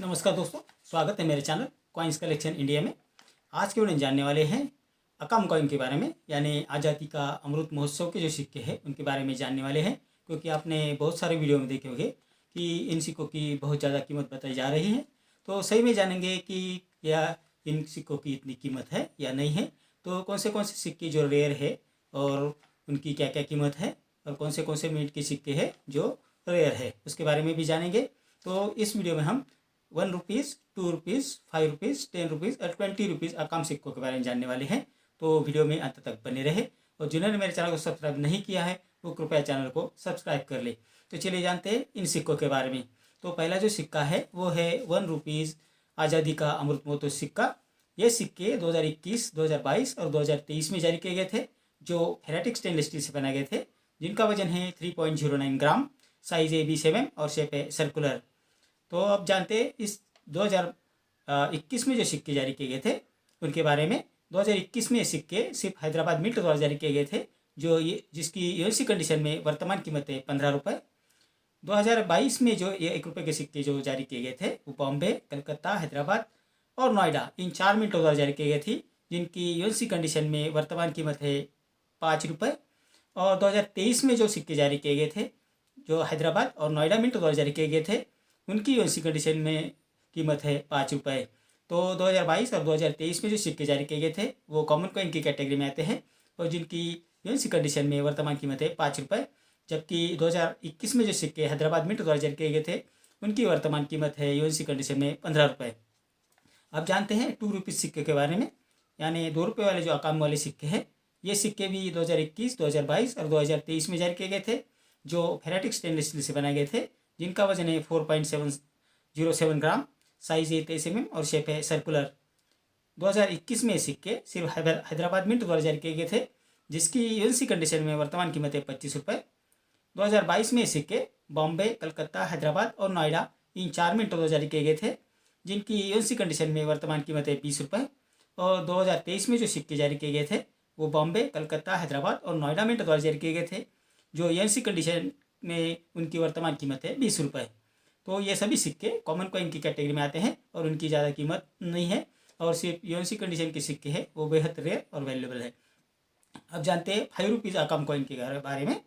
नमस्कार दोस्तों, स्वागत है मेरे चैनल कॉइन्स कलेक्शन इंडिया में। आज के वीडियो में जानने वाले हैं अकाम कॉइन के बारे में, यानी आज़ादी का अमृत महोत्सव के जो सिक्के हैं उनके बारे में जानने वाले हैं। क्योंकि आपने बहुत सारे वीडियो में देखे होंगे कि इन सिक्कों की बहुत ज़्यादा कीमत बताई जा रही है, तो सही में जानेंगे कि क्या इन सिक्कों की इतनी कीमत है या नहीं है। तो कौन से सिक्के जो रेयर है और उनकी क्या क्या कीमत है, और कौन से मिनट के सिक्के हैं जो रेयर है, उसके बारे में भी जानेंगे। तो इस वीडियो में हम 1 रुपीज़, 2 रुपीज़, 5 रुपीज़, 10 रुपीज़ और 20 रुपीज़ अकाम सिक्कों के बारे में जानने वाले हैं। तो वीडियो में अंत तक बने रहे, और जिन्होंने मेरे चैनल को सब्सक्राइब नहीं किया है वो कृपया चैनल को सब्सक्राइब कर ले। तो चलिए जानते हैं इन सिक्कों के बारे में। तो पहला जो सिक्का है वो है 1 रुपीज़ आज़ादी का अमृत महोत्सव सिक्का। ये सिक्के 2021, 2022 और 2023 में जारी किए गए थे, जो फेरेटिक स्टेनलेस स्टील से बनाए गए थे, जिनका वजन है 3.09 ग्राम, साइज है 20 mm और शेप है सर्कुलर। तो अब जानते हैं इस 2021 में जो सिक्के जारी किए गए थे उनके बारे में। 2021 में ये सिक्के सिर्फ हैदराबाद मिंट द्वारा जारी किए गए थे, जो ये जिसकी यूएससी कंडीशन में वर्तमान कीमत है 15 रुपये। 2022 में जो ये 1 रुपये के सिक्के जो जारी किए गए थे वो बॉम्बे, कलकत्ता, हैदराबाद और नोएडा इन 4 मिनटों द्वारा जारी किए गए थी, जिनकी यूएससी कंडीशन में वर्तमान कीमत है 5 रुपये। और 2023 में जो सिक्के जारी किए गए थे जो हैदराबाद और नोएडा मिंट द्वारा जारी किए गए थे, उनकी यूएससी कंडीशन में कीमत है 5 रुपये। तो 2022 और 2023 में जो सिक्के जारी किए गए थे वो कॉमन कॉइन की कैटेगरी में आते हैं, और जिनकी यूएससी कंडीशन में वर्तमान कीमत है 5 रुपये। जबकि 2021 में जो सिक्के हैदराबाद मिंट द्वारा जारी किए गए थे उनकी वर्तमान कीमत है यूएससी कंडीशन में 15 रुपये। अब जानते हैं 2 रुपीज़ सिक्के के बारे में, यानी 2 रुपये वाले जो अकाम वाले सिक्के हैं। ये सिक्के भी 2021, 2022 और 2023 में जारी किए गए थे, जो फेरेटिक स्टेनलेस स्टील से बनाए गए थे, जिनका वजन है 4.707 ग्राम, साइज है 23 mm और शेप है सर्कुलर। 2021 में सिक्के सिर्फ हैदराबाद मिंट द्वारा जारी किए गए थे, जिसकी यूएससी कंडीशन में वर्तमान कीमत है 25 रुपये। 2022 में सिक्के बॉम्बे, कलकत्ता, हैदराबाद और नोएडा इन 4 मिनटों द्वारा जारी किए गए थे, जिनकी यूएससी कंडीशन में वर्तमान कीमत है 20 रुपये। और 2023 में जो सिक्के जारी किए गए थे वो बॉम्बे, कलकत्ता, हैदराबाद और नोएडा मिंट द्वारा जारी किए गए थे, जो यूएससी कंडीशन में उनकी वर्तमान कीमत है 20 रुपये। तो ये सभी सिक्के कॉमन कॉइन की कैटेगरी में आते हैं और उनकी ज़्यादा कीमत नहीं है, और सिर्फ यूएससी कंडीशन के सिक्के हैं वो बेहद रेयर और वैल्यूबल है। अब जानते हैं 5 रुपीज़ अकाम कॉइन के बारे में।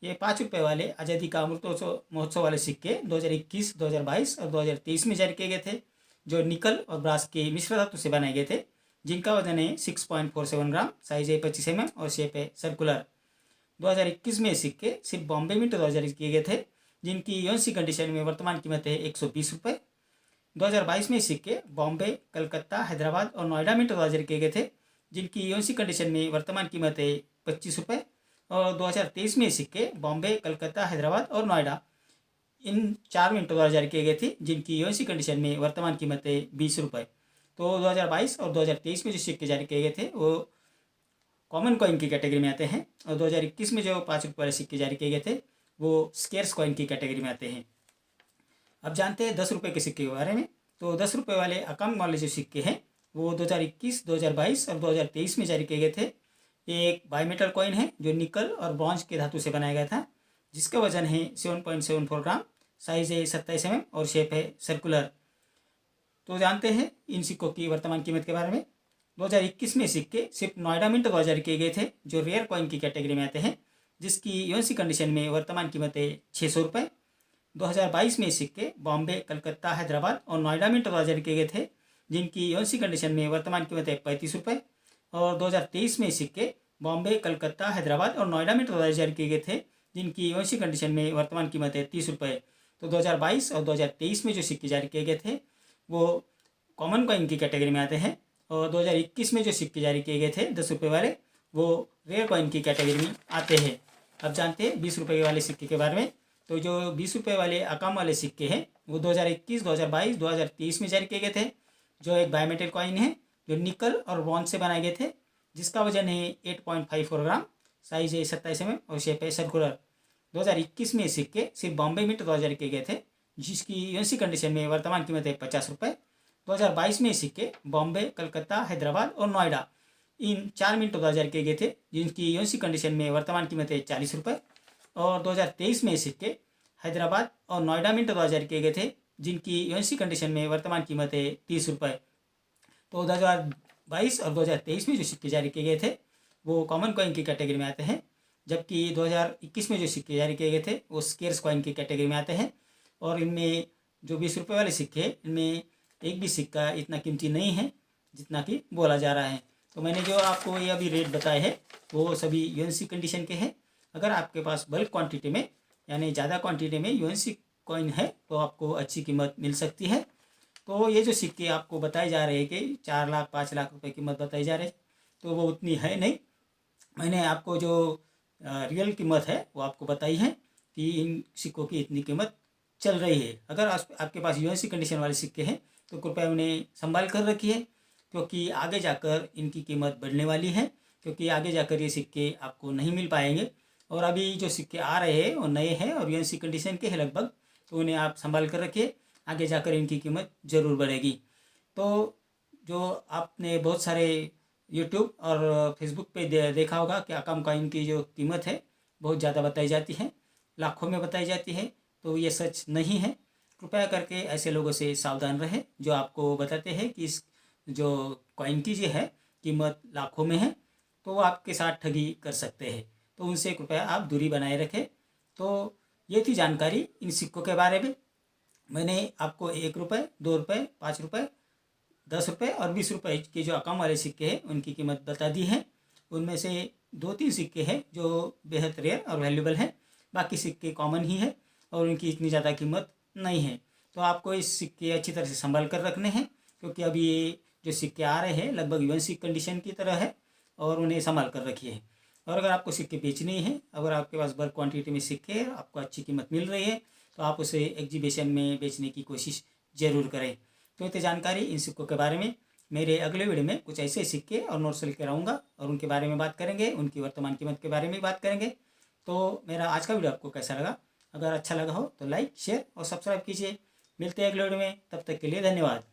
ये 5 रुपये वाले आज़ादी का अमृत महोत्सव वाले सिक्के 2021, 2022 और 2023 में जारी किए गए थे, जो निकल और ब्रास के मिश्र धातु से बनाए गए थे, जिनका वजन है 6.47 ग्राम, साइज है 25 mm और शेप है सर्कुलर। 2021 में सिक्के सिर्फ बॉम्बे मिंट द्वारा जारी किए गए थे, जिनकी यूएससी कंडीशन में वर्तमान कीमत है 120 रुपये। 2022 में सिक्के बॉम्बे, कलकत्ता, हैदराबाद और नोएडा मिंट द्वारा जारी किए गए थे, जिनकी यूएससी कंडीशन में वर्तमान कीमत है 25 रुपये। और 2023 में सिक्के बॉम्बे, कलकत्ता, हैदराबाद और नोएडा इन 4 मिनटों द्वारा जारी किए गए थे, जिनकी यूएससी कंडीशन में वर्तमान कीमत है 20 रुपये। तो 2022 और 2023 में जो सिक्के जारी किए गए थे वो कॉमन कॉइन की कैटेगरी में आते हैं, और 2021 में जो 5 रुपये वाले सिक्के जारी किए गए थे वो स्केर्स कॉइन की कैटेगरी में आते हैं। अब जानते हैं 10 रुपये के सिक्के के बारे में। तो 10 रुपये वाले अकाम वाले जो सिक्के हैं वो 2021, 2022 और 2023 में जारी किए गए थे। ये एक बायोमेटल कॉइन है जो निकल और ब्रॉन्ज के धातु से बनाया गया था, जिसका वजन है 7.74 ग्राम, साइज है 27 mm और शेप है सर्कुलर। तो जानते हैं इन सिक्कों की वर्तमान कीमत के बारे में। 2021 में सिक्के सिर्फ नोएडा मिंट द्वारा जारी किए गए थे, जो रेयर कॉइन की कैटेगरी में आते हैं, जिसकी यूएससी कंडीशन में वर्तमान कीमत है 600 रुपये। 2022 में सिक्के बॉम्बे, कलकत्ता, हैदराबाद और नोएडा मिंट द्वारा जारी किए गए थे, जिनकी यूएससी कंडीशन में वर्तमान कीमत है 35 रुपये। और 2023 में सिक्के बॉम्बे, कलकत्ता, हैदराबाद और नोएडा मिंट द्वारा जारी किए गए थे, जिनकी यूएससी कंडीशन में वर्तमान कीमत है 30 रुपये। तो 2022 और 2023 में जो सिक्के जारी किए गए थे वो कॉमन कॉइन की कैटेगरी में आते हैं, और 2021 में जो सिक्के जारी किए गए थे 10 रुपये वाले वो रेयर कॉइन की कैटेगरी में आते हैं। अब जानते हैं 20 रुपये वाले सिक्के के बारे में। तो जो 20 रुपये वाले अकाम वाले सिक्के हैं वो 2021, 2022, 2023 में जारी किए गए थे, जो एक बायोमेटल कॉइन है जो निकल और ब्रॉन्ज से बनाए गए थे, जिसका वजन है 8.54 ग्राम, साइज है 27 mm और शेप है सर्कुलर। 2021 में सिक्के सिर्फ बॉम्बे मिंट द्वारा जारी किए गए थे, जिसकी यूएससी कंडीशन में वर्तमान कीमत है 50 रुपये। 2022 में सिक्के बॉम्बे, कलकत्ता, हैदराबाद और नोएडा इन 4 मिनटों द्वारा जारी किए गए थे, जिनकी यूएससी कंडीशन में वर्तमान कीमत है 40 रुपये। और 2023 में सिक्के हैदराबाद और नोएडा मिंट द्वारा जारी किए गए थे, जिनकी यूएनसी कंडीशन में वर्तमान कीमत है 30 रुपये। तो 2022 और 2023 में जो सिक्के जारी किए गए थे वो कॉमन कॉइन की कैटेगरी में आते हैं, जबकि 2021 में जो सिक्के जारी किए गए थे वो स्केर्स कॉइन की कैटेगरी में आते हैं। और इनमें जो 20 रुपये वाले सिक्के हैं इनमें एक भी सिक्का इतना कीमती नहीं है जितना कि बोला जा रहा है। तो मैंने जो आपको ये अभी रेट बताए हैं वो सभी यूएनसी कंडीशन के हैं। अगर आपके पास बल्क क्वांटिटी में यानी ज़्यादा क्वांटिटी में यूएनसी कॉइन है तो आपको अच्छी कीमत मिल सकती है। तो ये जो सिक्के आपको बताए जा रहे हैं कि 4 लाख 5 लाख रुपए कीमत बताई जा रही है तो वो उतनी है नहीं। मैंने आपको जो रियल कीमत है वो आपको बताई है कि इन सिक्कों की इतनी कीमत चल रही है। अगर आपके पास यूएनसी कंडीशन वाले सिक्के हैं तो कृपया उन्हें संभाल कर रखिए, क्योंकि आगे जाकर इनकी कीमत बढ़ने वाली है, क्योंकि आगे जाकर ये सिक्के आपको नहीं मिल पाएंगे। और अभी जो सिक्के आ रहे हैं वो नए हैं और यूएनसी कंडीशन के हैं लगभग, तो उन्हें आप संभाल कर रखिए, आगे जाकर इनकी कीमत ज़रूर बढ़ेगी। तो जो आपने बहुत सारे यूट्यूब और फेसबुक पे देखा होगा कि अकाम कॉइन की जो कीमत है बहुत ज़्यादा बताई जाती है, लाखों में बताई जाती है, तो ये सच नहीं है। कृपया करके ऐसे लोगों से सावधान रहें जो आपको बताते हैं कि इस जो कॉइन की जो है कीमत लाखों में है, तो वो आपके साथ ठगी कर सकते हैं। तो उनसे कृपया आप दूरी बनाए रखें। तो ये थी जानकारी इन सिक्कों के बारे में। मैंने आपको 1 रुपये, 2 रुपये, 5 रुपये, 10 रुपये और 20 रुपये के जो अकाम वाले सिक्के हैं उनकी कीमत बता दी है। उनमें से 2-3 सिक्के हैं जो बेहद रेयर और वैल्यूबल हैं, बाकी सिक्के कॉमन ही है और उनकी इतनी ज़्यादा कीमत नहीं है। तो आपको इस सिक्के अच्छी तरह से संभाल कर रखने हैं, क्योंकि अभी ये जो सिक्के आ रहे हैं लगभग यूएनसी कंडीशन की तरह है और उन्हें संभाल कर रखिए। और अगर आपको सिक्के बेचने ही हैं, अगर आपके पास बल्क क्वांटिटी में सिक्के हैं, आपको अच्छी कीमत मिल रही है, तो आप उसे एग्जीबिशन में बेचने की कोशिश ज़रूर करें। तो ये जानकारी इन सिक्कों के बारे में। मेरे अगले वीडियो में कुछ ऐसे सिक्के और नोट्स लेकर आऊँगा और उनके बारे में बात करेंगे, उनकी वर्तमान कीमत के बारे में बात करेंगे। तो मेरा आज का वीडियो आपको कैसा लगा? अगर अच्छा लगा हो तो लाइक, शेयर और सब्सक्राइब कीजिए। मिलते हैं अगले वीडियो में, तब तक के लिए धन्यवाद।